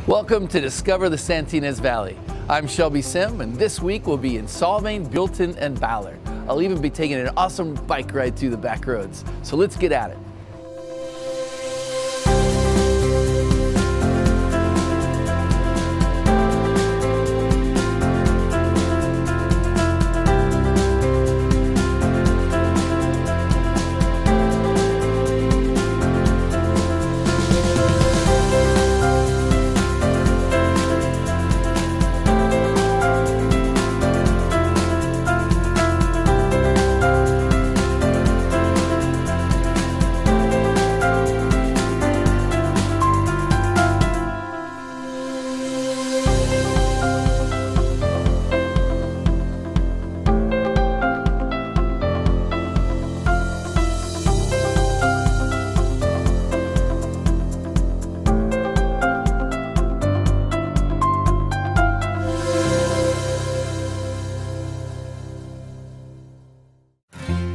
Welcome to Discover the Ynez Valley. I'm Shelby Sim, and this week we'll be in Solvang, Buellton, and Ballard. I'll even be taking an awesome bike ride through the back roads. So let's get at it.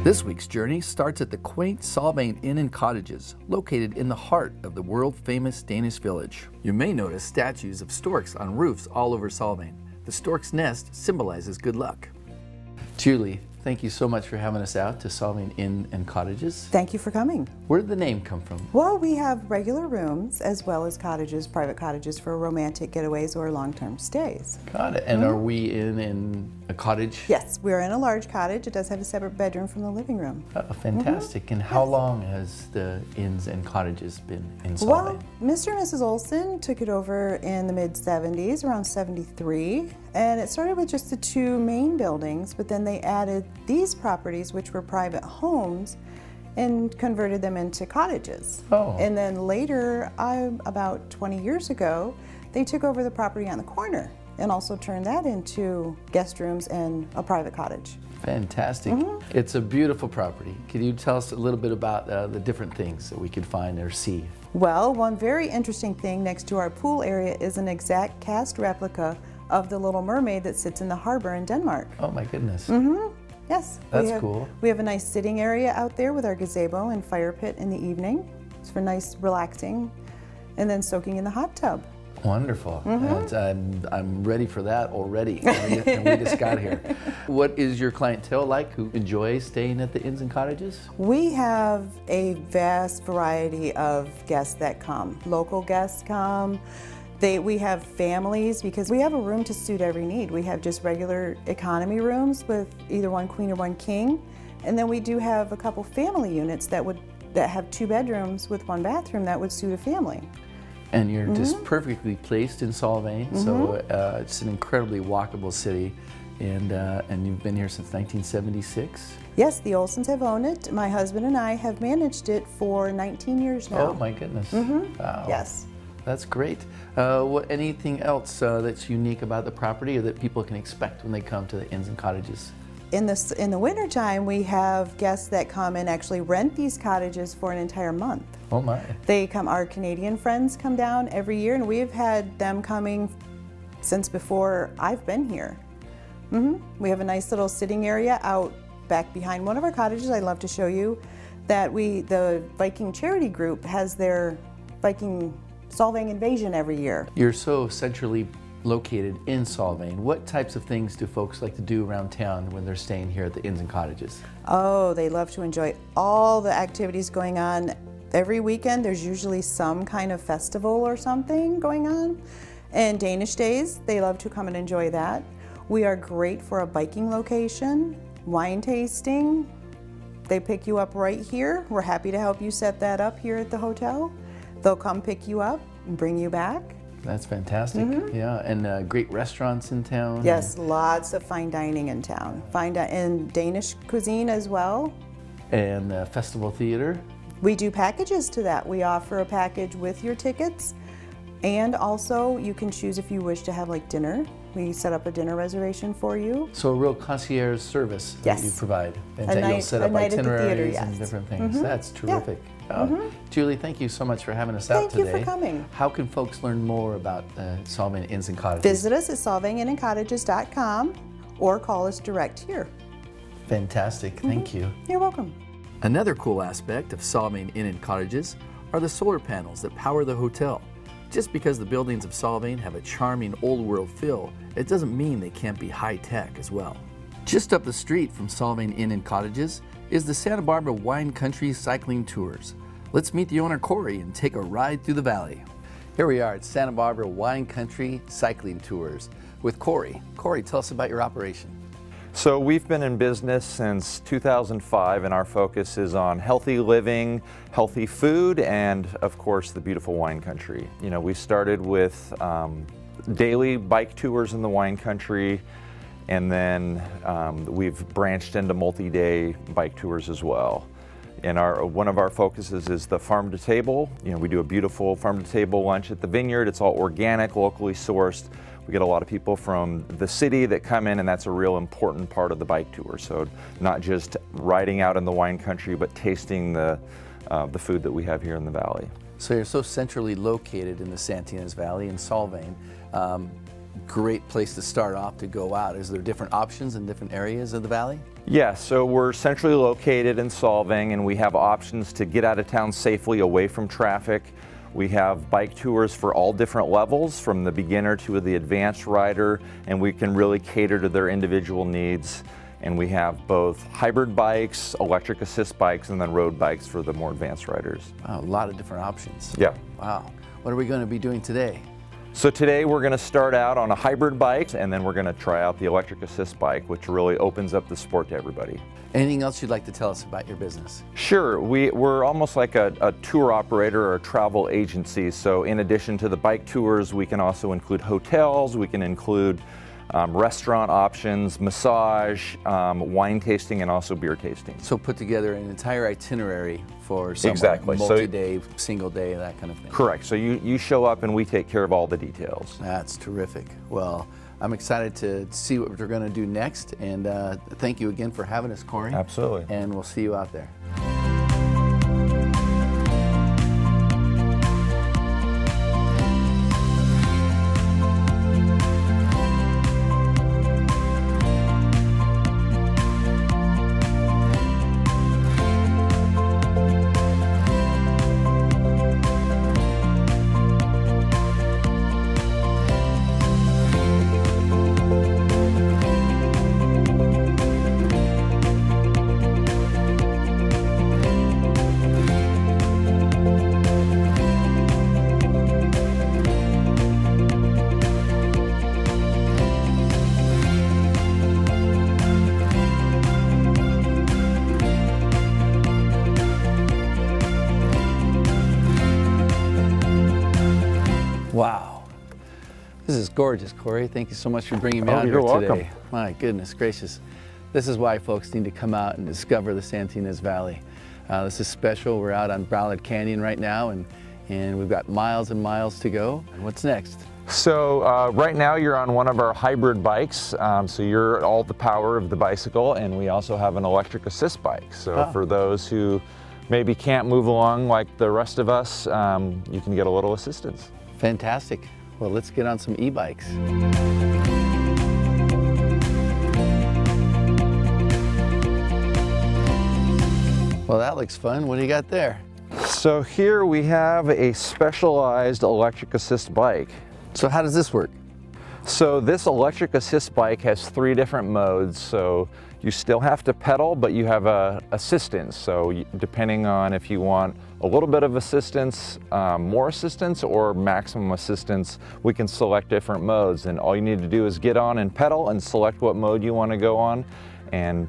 This week's journey starts at the quaint Solvang Inn Cottages, located in the heart of the world-famous Danish village. You may notice statues of storks on roofs all over Solvang. The stork's nest symbolizes good luck. Julie, thank you so much for having us out to Solvang Inn Cottages. Thank you for coming. Where did the name come from? Well, we have regular rooms as well as cottages, private cottages for romantic getaways or long-term stays. Got it. And are we in a cottage? Yes, we're in a large cottage. It does have a separate bedroom from the living room. Oh, fantastic. And how long has the Inns and Cottages been in Solvang? Well, Mr. and Mrs. Olson took it over in the mid-70s, around 73. And it started with just the two main buildings, but then they added these properties, which were private homes, and converted them into cottages. Oh. And then later, about 20 years ago, they took over the property on the corner and also turned that into guest rooms and a private cottage. Fantastic. It's a beautiful property. Can you tell us a little bit about the different things that we could find or see? Well, one very interesting thing next to our pool area is an exact cast replica of the Little Mermaid that sits in the harbor in Denmark. Oh my goodness. Yes. That's cool. We have a nice sitting area out there with our gazebo and fire pit in the evening. It's for nice relaxing and then soaking in the hot tub. Wonderful. And I'm ready for that already. And we just got here. What is your clientele like who enjoys staying at the Inns and Cottages? We have a vast variety of guests that come. Local guests come. We have families because we have a room to suit every need. We have just regular economy rooms with either one queen or one king. And then we do have a couple family units that have 2 bedrooms with 1 bathroom that would suit a family. And you're just perfectly placed in Solvang, so it's an incredibly walkable city. And you've been here since 1976? Yes, the Olsons have owned it. My husband and I have managed it for 19 years now. Oh my goodness. Wow. Yes. That's great. Anything else that's unique about the property or that people can expect when they come to the Inns and Cottages? In the wintertime, we have guests that come and actually rent these cottages for an entire month. Oh my. They come, our Canadian friends come down every year, and we've had them coming since before I've been here. We have a nice little sitting area out back behind one of our cottages. I'd love to show you that the Viking charity group has their Viking Solvang invasion every year. You're so centrally located in Solvang. What types of things do folks like to do around town when they're staying here at the Inns and Cottages? Oh, they love to enjoy all the activities going on. Every weekend there's usually some kind of festival or something going on. And Danish days, they love to come and enjoy that. We are great for a biking location, wine tasting. They pick you up right here. We're happy to help you set that up here at the hotel. They'll come pick you up and bring you back. That's fantastic. Yeah, and great restaurants in town. Yes, lots of fine dining in town. And Danish cuisine as well. And festival theater. We do packages to that. We offer a package with your tickets, and also you can choose if you wish to have like dinner. We set up a dinner reservation for you. So a real concierge service that you provide. And that you'll set up itineraries and different things. That's terrific. Julie, thank you so much for having us out today. Thank you for coming. How can folks learn more about Solvang Inns and Cottages? Visit us at solvanginncottages.com or call us direct here. Fantastic. Thank you. You're welcome. Another cool aspect of Solvang Inn Cottages are the solar panels that power the hotel. Just because the buildings of Solvang have a charming old-world feel, it doesn't mean they can't be high-tech as well. Just up the street from Solvang Inn Cottages is the Santa Barbara Wine Country Cycling Tours. Let's meet the owner, Corey, and take a ride through the valley. Here we are at Santa Barbara Wine Country Cycling Tours with Corey. Corey, tell us about your operation. So we've been in business since 2005, and our focus is on healthy living, healthy food, and of course the beautiful wine country. You know, we started with daily bike tours in the wine country, and then we've branched into multi-day bike tours as well. And one of our focuses is the farm to table. You know, we do a beautiful farm to table lunch at the vineyard. It's all organic, locally sourced. We get a lot of people from the city that come in, and that's a real important part of the bike tour. So not just riding out in the wine country, but tasting the food that we have here in the valley. So you're so centrally located in the Santa Ynez Valley in Solvang. Great place to start off to go out. Is there different options in different areas of the valley? Yeah, so we're centrally located in Solvang, and we have options to get out of town safely away from traffic. We have bike tours for all different levels, from the beginner to the advanced rider, and we can really cater to their individual needs. And we have both hybrid bikes, electric assist bikes, and then road bikes for the more advanced riders. Wow, a lot of different options. Yeah. Wow. What are we going to be doing today? So today we're going to start out on a hybrid bike, and then we're going to try out the electric assist bike, which really opens up the sport to everybody. Anything else you'd like to tell us about your business? Sure. We're almost like a tour operator or a travel agency. So in addition to the bike tours, we can also include hotels, we can include restaurant options, massage, wine tasting, and also beer tasting. So put together an entire itinerary for someone, exactly. Multi-day, single day, that kind of thing. Correct. So you show up and we take care of all the details. That's terrific. Well, I'm excited to see what we're going to do next, and thank you again for having us, Corey. Absolutely. And we'll see you out there. Wow, this is gorgeous, Corey. Thank you so much for bringing me out here today. You're welcome. My goodness gracious. This is why folks need to come out and discover the Santa Ynez Valley. This is special. We're out on Ballard Canyon right now, and we've got miles and miles to go. And what's next? So right now you're on one of our hybrid bikes, so you're all the power of the bicycle, and we also have an electric assist bike. So for those who maybe can't move along like the rest of us, you can get a little assistance. Fantastic. Well, let's get on some e-bikes. Well, that looks fun. What do you got there? So here we have a specialized electric assist bike. So how does this work? So this electric assist bike has 3 different modes. So you still have to pedal, but you have assistance. So depending on if you want a little bit of assistance, more assistance, or maximum assistance, we can select different modes. And all you need to do is get on and pedal and select what mode you want to go on, and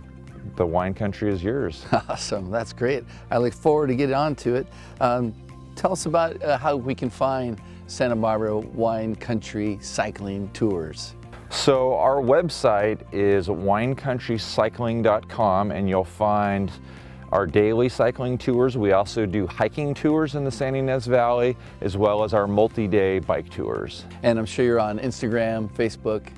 the wine country is yours. Awesome, that's great. I look forward to getting on to it. Tell us about how we can find Santa Barbara Wine Country Cycling Tours. So our website is winecountrycycling.com, and you'll find our daily cycling tours. We also do hiking tours in the Santa Ynez Valley, as well as our multi-day bike tours. And I'm sure you're on Instagram, Facebook.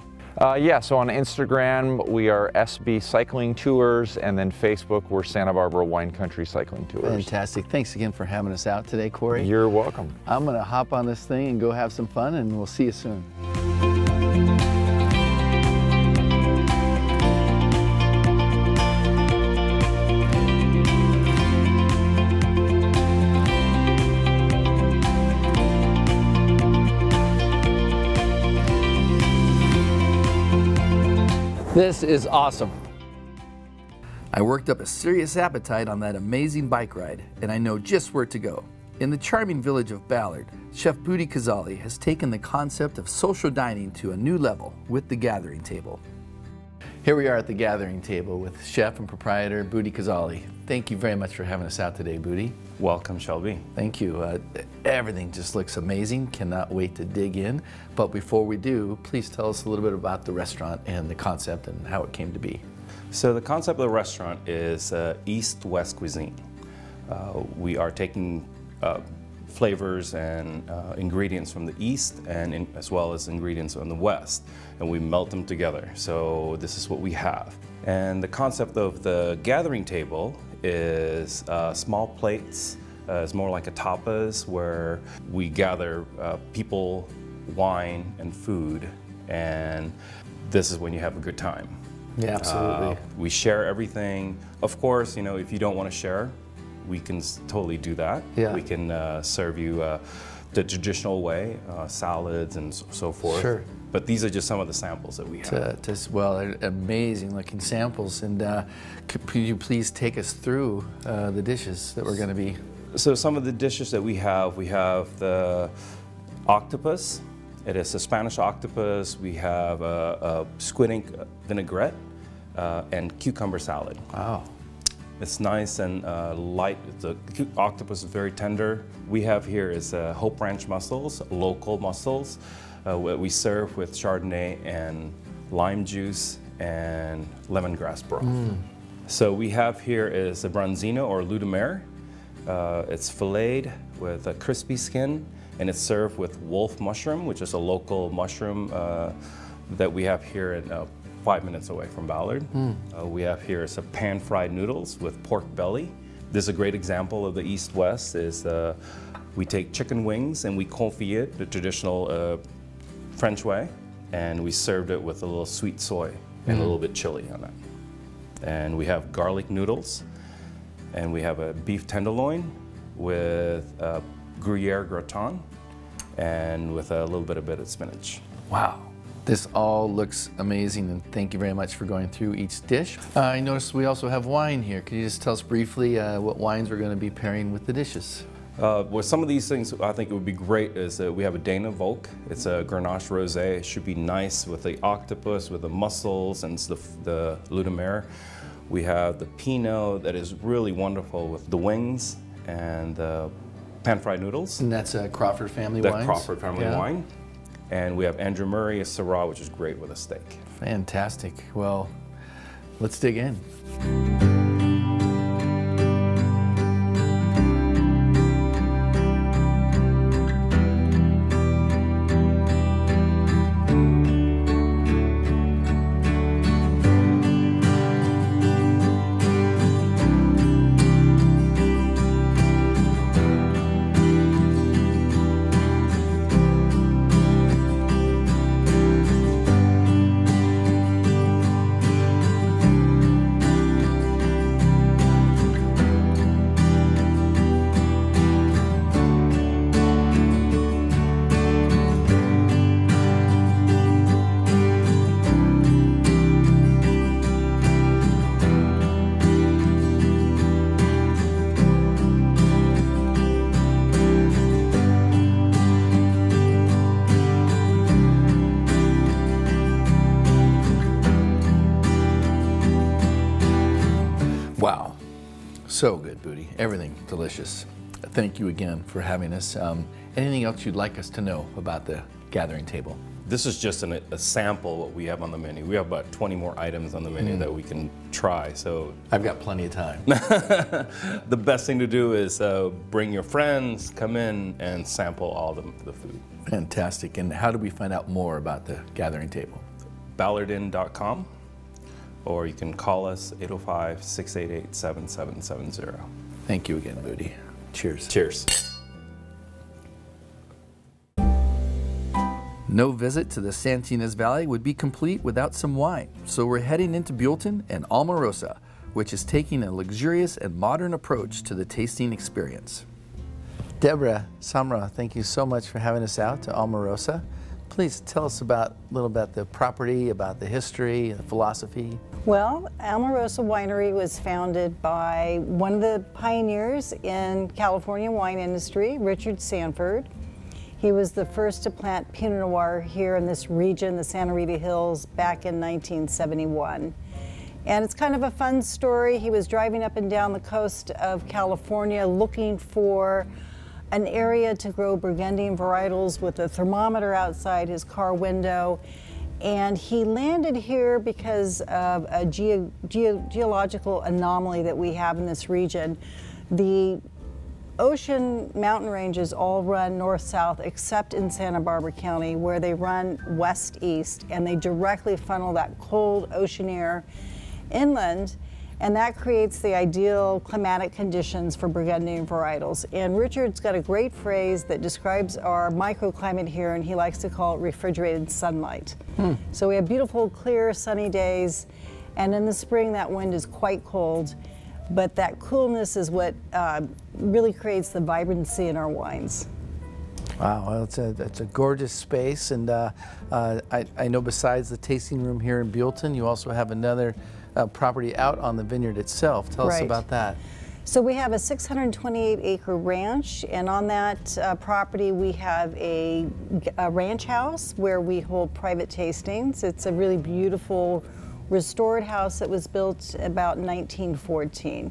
Yeah, so on Instagram, we are SB Cycling Tours, and then Facebook, we're Santa Barbara Wine Country Cycling Tours. Fantastic. Thanks again for having us out today, Corey. You're welcome. I'm going to hop on this thing and go have some fun, and we'll see you soon. This is awesome. I worked up a serious appetite on that amazing bike ride, and I know just where to go. In the charming village of Ballard, Chef Budi Kazali has taken the concept of social dining to a new level with the gathering table. Here we are at the gathering table with chef and proprietor Budi Kazali. Thank you very much for having us out today, Budi. Welcome, Shelby. Thank you. Everything just looks amazing. Cannot wait to dig in. But before we do, please tell us a little bit about the restaurant and the concept and how it came to be. So the concept of the restaurant is East-West cuisine. We are taking flavors and ingredients from the East and as well as ingredients from the West, and we melt them together. So this is what we have. And the concept of the gathering table is small plates. It's more like a tapas where we gather people, wine, and food, and this is when you have a good time. Yeah, absolutely. We share everything. Of course, you know, if you don't want to share, we can totally do that. Yeah. We can serve you the traditional way, salads and so forth. Sure. But these are just some of the samples that we have. Well, amazing looking samples. And could you please take us through the dishes that we're going to be? So some of the dishes that we have the octopus. It is a Spanish octopus. We have a squid ink vinaigrette and cucumber salad. Wow. It's nice and light. The octopus is very tender. We have here is Hope Ranch mussels, local mussels. We serve with Chardonnay and lime juice and lemongrass broth. So we have here is a branzino or ludomere. It's filleted with a crispy skin, and it's served with wolf mushroom, which is a local mushroom that we have here in 5 minutes away from Ballard. We have here is a pan-fried noodles with pork belly. This is a great example of the East-West. Is we take chicken wings and we confit it the traditional French way, and we served it with a little sweet soy and a little bit chili on it. And we have garlic noodles, and we have a beef tenderloin with Gruyere gratin and with a little bit of spinach. Wow. This all looks amazing, and thank you very much for going through each dish. I noticed we also have wine here. Could you just tell us briefly what wines we're going to be pairing with the dishes? Well, some of these things I think it would be great is we have a Dana Volk. It's a Grenache Rosé. It should be nice with the octopus, with the mussels, and the ludomere. We have the Pinot that is really wonderful with the wings and the pan-fried noodles. And that's a Crawford family wine. That's Crawford family wine. And we have Andrew Murray, a Syrah, which is great with a steak. Fantastic. Well, let's dig in. Wow, so good, Budi. Everything delicious. Thank you again for having us. Anything else you'd like us to know about the gathering table? This is just a sample of what we have on the menu. We have about 20 more items on the menu that we can try. So I've got plenty of time. The best thing to do is bring your friends, come in and sample all the food. Fantastic. And how do we find out more about the gathering table? ballardinn.com, or you can call us 805-688-7770. Thank you again, Budi. Cheers. Cheers. No visit to the Ynez Valley would be complete without some wine, so we're heading into Buellton and Alma Rosa, which is taking a luxurious and modern approach to the tasting experience. Deborah, Samra, thank you so much for having us out to Alma Rosa. Please tell us a little about the property, about the history, the philosophy. Well, Alma Rosa Winery was founded by one of the pioneers in California wine industry, Richard Sanford. He was the first to plant Pinot Noir here in this region, the Santa Rita Hills, back in 1971. And it's kind of a fun story. He was driving up and down the coast of California looking for an area to grow Burgundian varietals with a thermometer outside his car window. And he landed here because of a geological anomaly that we have in this region. The ocean mountain ranges all run north-south except in Santa Barbara County, where they run west-east, and they directly funnel that cold ocean air inland, and that creates the ideal climatic conditions for Burgundian varietals. And Richard's got a great phrase that describes our microclimate here, and he likes to call it refrigerated sunlight. So we have beautiful, clear, sunny days, and in the spring that wind is quite cold, but that coolness is what really creates the vibrancy in our wines. Wow, well, it's a gorgeous space, and I know besides the tasting room here in Buellton, you also have another property out on the vineyard itself. Tell us about that. So we have a 628-acre ranch, and on that property we have a ranch house where we hold private tastings. It's a really beautiful restored house that was built about 1914.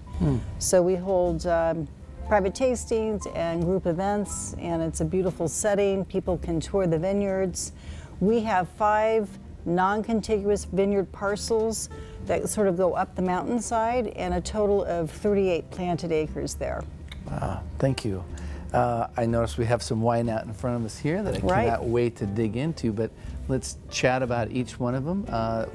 So we hold private tastings and group events, and it's a beautiful setting. People can tour the vineyards. We have 5 non-contiguous vineyard parcels that sort of go up the mountainside, and a total of 38 planted acres there. Wow, thank you. I noticed we have some wine out in front of us here that I cannot wait to dig into, but let's chat about each one of them.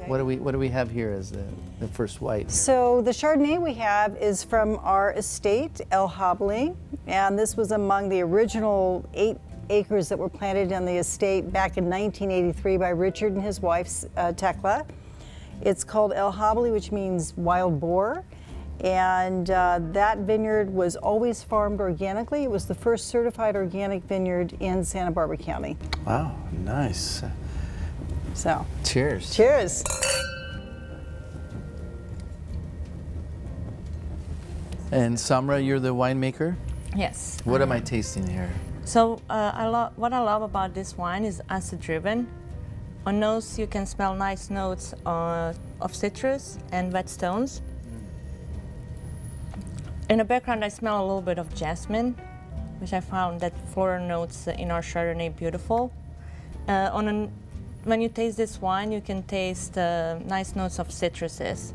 What do we have here as the first white? So the Chardonnay we have is from our estate, El Hobly, and this was among the original 8 acres that were planted on the estate back in 1983 by Richard and his wife, Tekla. It's called El Hobly, which means wild boar, and that vineyard was always farmed organically. It was the first certified organic vineyard in Santa Barbara County. Wow, nice. So, cheers. Cheers. And Samra, you're the winemaker? Yes. What am I tasting here? So what I love about this wine is acid-driven. On nose, you can smell nice notes of citrus and whetstones. In the background, I smell a little bit of jasmine, which I found that floral notes in our Chardonnay beautiful. When you taste this wine, you can taste nice notes of citruses.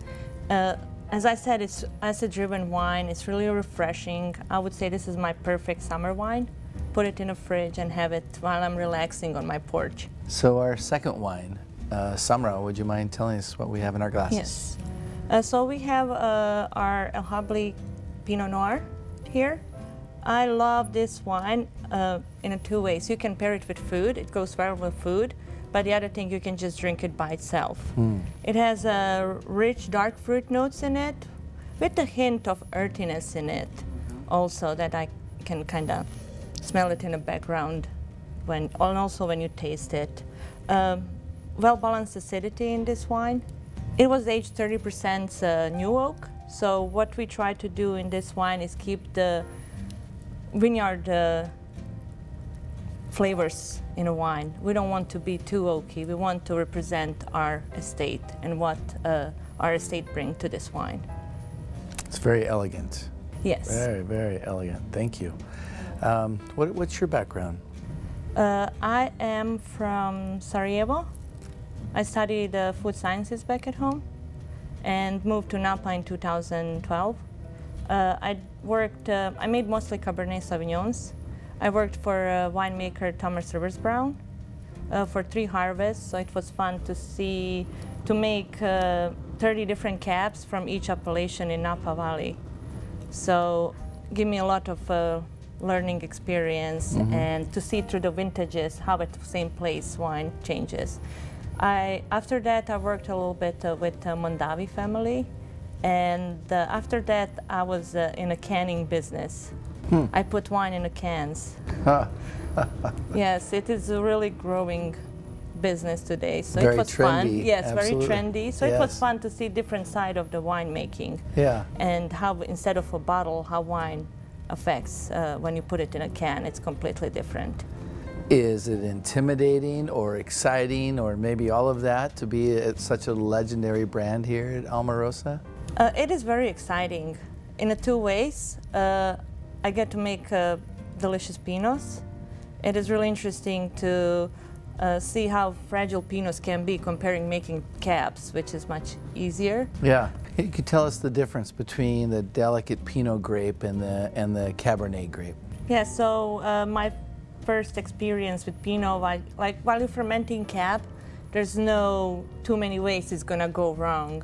As I said, it's acid-driven wine. It's really refreshing. I would say this is my perfect summer wine. Put it in a fridge and have it while I'm relaxing on my porch. So our second wine, Samra, would you mind telling us what we have in our glasses? Yes. So we have our El Hobly Pinot Noir here. I love this wine in 2 ways. You can pair it with food. It goes well with food. But the other thing, you can just drink it by itself. It has rich dark fruit notes in it with a hint of earthiness in it also that I can kind of smell it in the background and also when you taste it. Well-balanced acidity in this wine. It was aged 30% new oak. So what we try to do in this wine is keep the vineyard flavors in a wine. We don't want to be too oaky. We want to represent our estate and what our estate brings to this wine. It's very elegant. Yes. Very, very elegant. Thank you. What's your background? I am from Sarajevo. I studied food sciences back at home and moved to Napa in 2012. I made mostly Cabernet Sauvignons. I worked for winemaker Thomas Rivers Brown for 3 harvests, so it was fun to make 30 different cabs from each appellation in Napa Valley. So give me a lot of learning experience and to see through the vintages how at the same place wine changes. After that, I worked a little bit with Mondavi family, and after that, I was in a canning business. I put wine in the cans. Yes, it is a really growing business today. So Very it was trendy. fun. Yes, Absolutely. very trendy. So it was Yes. fun to see different side of the winemaking. Yeah. And how instead of a bottle, how wine affects when you put it in a can. It's completely different. Is it intimidating or exciting or maybe all of that to be at such a legendary brand here at Alma Rosa? It is very exciting in two ways. I get to make delicious Pinots. It is really interesting to see how fragile Pinots can be comparing making cabs, which is much easier. Yeah. You could tell us the difference between the delicate Pinot grape and the Cabernet grape. Yeah, so my first experience with Pinot, like while you're fermenting cab, there's no too many ways it's gonna go wrong.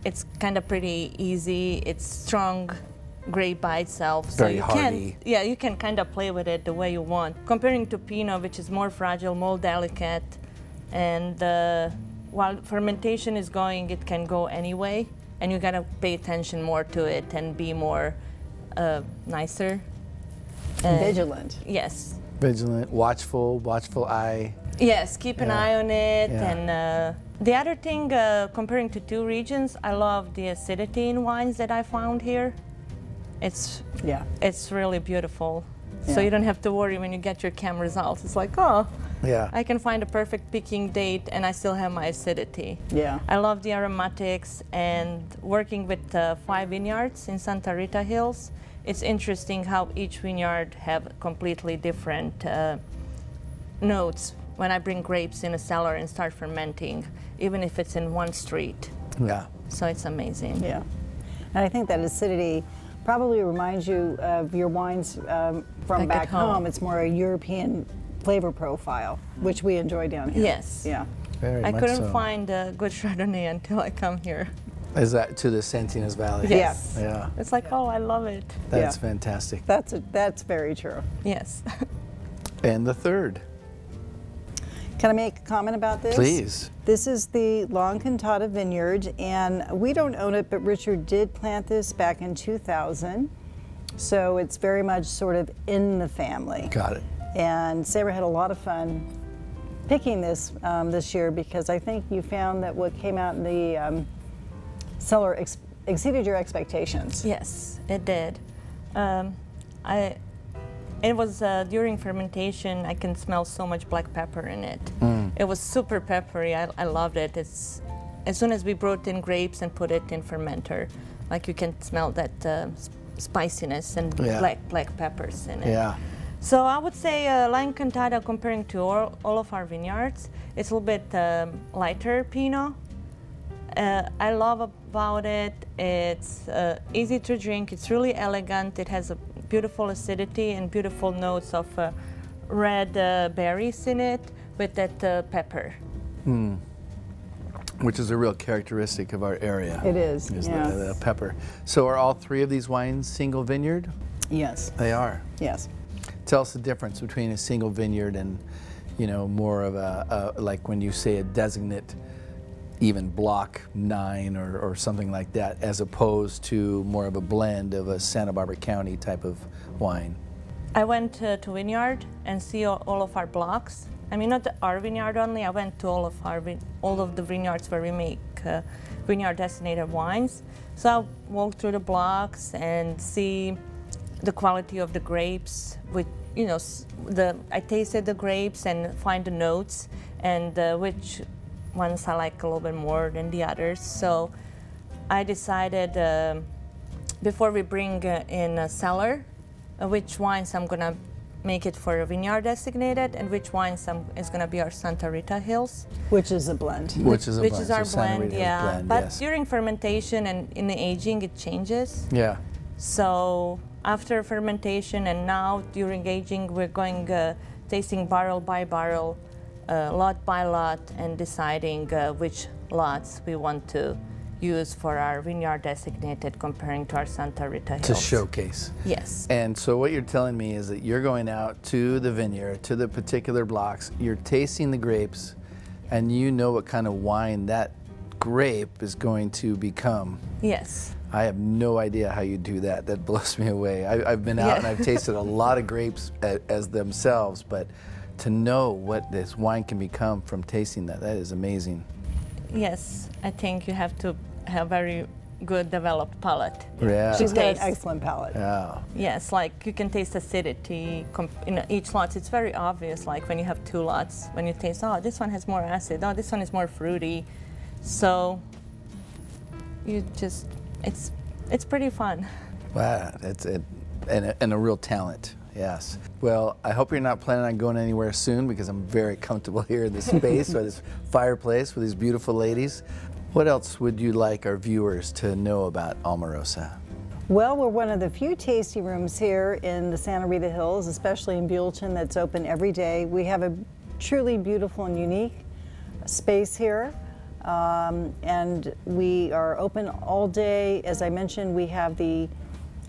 It's kind of pretty easy. It's strong grape by itself, so Very you hardy. can you can kind of play with it the way you want. Comparing to Pinot, which is more fragile, more delicate, and while fermentation is going, it can go anyway, and you gotta pay attention more to it and be more nicer. Vigilant. Yes. Vigilant, watchful eye. Yes, keep an eye on it. Yeah. And the other thing, comparing to two regions, I love the acidity in wines that I found here. It's really beautiful. So Yeah. you don't have to worry when you get your cam results. It's like, oh, Yeah. I can find a perfect picking date and I still have my acidity. Yeah. I love the aromatics, and working with 5 vineyards in Santa Rita Hills, it's interesting how each vineyard have completely different notes when I bring grapes in a cellar and start fermenting, even if it's in one street. Yeah. So it's amazing. Yeah. And I think that acidity probably reminds you of your wines from Back back at home. home. It's more a European flavor profile, which we enjoy down here. Yes. Yeah. Very I much couldn't so. find a good Chardonnay until I come here. Is that to the Santinas Valley? Yes. Yeah. It's like, oh, I love it. That's Yeah. fantastic. That's very true. Yes. And the third, Can I make a comment about this? please. This is the Long Cantata Vineyard, and we don't own it, but Richard did plant this back in 2000. So it's very much sort of in the family. Got it. And Sarah had a lot of fun picking this this year, because I think you found that what came out in the cellar exceeded your expectations. Yes, it did. It was during fermentation, I can smell so much black pepper in it. It was super peppery. I loved it. It's as soon as we brought in grapes and put it in fermenter, like you can smell that spiciness and Yeah. black peppers in it. Yeah. So I would say Long Cantata, comparing to all of our vineyards, it's a little bit lighter Pinot. I love about it, it's easy to drink, it's really elegant, it has a beautiful acidity and beautiful notes of red berries in it with that pepper. Which is a real characteristic of our area. It is, Is yeah. the pepper. So are all 3 of these wines single vineyard? Yes, They are. yes. Tell us the difference between a single vineyard and, you know, more of a like when you say a designate, even block 9 or something like that, as opposed to more of a blend of a Santa Barbara County type of wine. I went to vineyard and see all of our blocks. I mean, not our vineyard only. I went to all of the vineyards where we make vineyard designated wines. So I walked through the blocks and see the quality of the grapes. With I tasted the grapes and find the notes and which ones I like a little bit more than the others. So I decided before we bring in a cellar, which wines I'm gonna make it for a vineyard designated and which wines is gonna be our Santa Rita Hills. Which is a blend. Which is a Which blend. is our so Santa blend, Rita's yeah. blend, But yes. during fermentation and in the aging, it changes. Yeah. So after fermentation and now during aging, we're going tasting barrel by barrel, lot by lot, and deciding which lots we want to use for our vineyard designated, comparing to our Santa Rita Hills. To showcase. Yes. And so what you're telling me is that you're going out to the vineyard, to the particular blocks, you're tasting the grapes, and you know what kind of wine that grape is going to become. Yes. I have no idea how you do that. That blows me away. I've been out and I've tasted a lot of grapes as themselves, but to know what this wine can become from tasting that. That is amazing. Yes, I think you have to have very good developed palate. Yeah. She's got an Taste. excellent palate. Yeah. Yes, like you can taste acidity in each lot. It's very obvious, like when you have 2 lots, when you taste, oh, this one has more acid, oh, this one is more fruity. So you just, it's pretty fun. Wow, that's it, and a real talent. Yes. Well, I hope you're not planning on going anywhere soon, because I'm very comfortable here in this space or this fireplace with these beautiful ladies. What else would you like our viewers to know about Alma Rosa? Well, we're one of the few tasting rooms here in the Santa Rita Hills, especially in Buellton, that's open every day. We have a truly beautiful and unique space here, and we are open all day. As I mentioned, we have the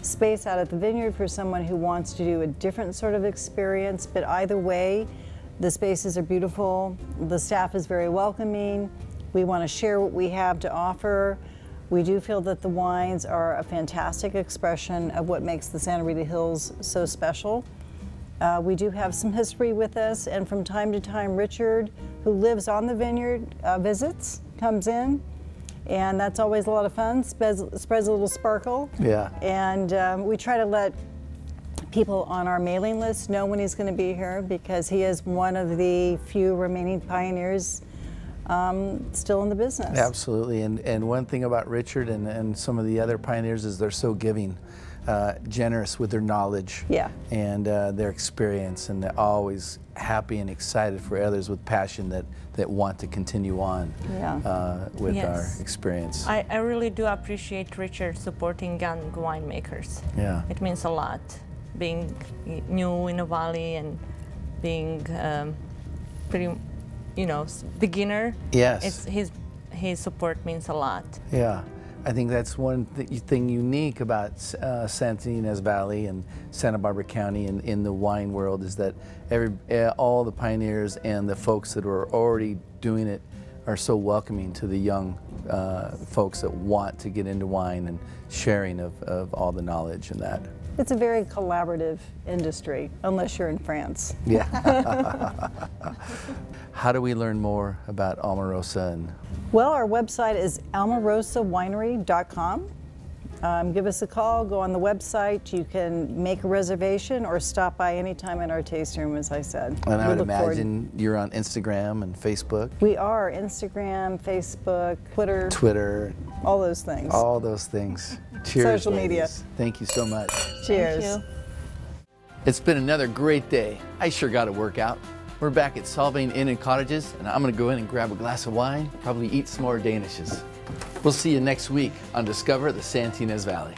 space out at the vineyard for someone who wants to do a different sort of experience, but either way, the spaces are beautiful. The staff is very welcoming. We want to share what we have to offer. We do feel that the wines are a fantastic expression of what makes the Santa Rita Hills so special. We do have some history with us, and from time to time, Richard, who lives on the vineyard, visits, comes in, and that's always a lot of fun, spreads a little sparkle. Yeah. And we try to let people on our mailing list know when he's going to be here, because he is one of the few remaining pioneers still in the business. Absolutely, and one thing about Richard and some of the other pioneers is they're so giving, generous with their knowledge, Yeah. and their experience, and they're always happy and excited for others with passion that want to continue on with Yes. our experience. I really do appreciate Richard supporting young winemakers. Yeah. It means a lot, being new in the valley and being pretty, beginner. Yes. His support means a lot. Yeah, I think that's one thing unique about Santa Ynez Valley and Santa Barbara County in the wine world, is that all the pioneers and the folks that are already doing it are so welcoming to the young folks that want to get into wine, and sharing of all the knowledge and that. It's a very collaborative industry, unless you're in France. Yeah. How do we learn more about Alma Rosa? Well, our website is almarosawinery.com. Give us a call, go on the website. You can make a reservation or stop by anytime in our tasting room, as I said. And I We would look forward- imagine you're on Instagram and Facebook. We are Instagram, Facebook, Twitter, all those things. All those things. Cheers, Social media. ladies. Thank you so much. Cheers. Thank you. It's been another great day. I sure got to work out. We're back at Solvang Inn Cottages, and I'm going to go in and grab a glass of wine, probably eat some more Danishes. We'll see you next week on Discover the Santa Ynez Valley.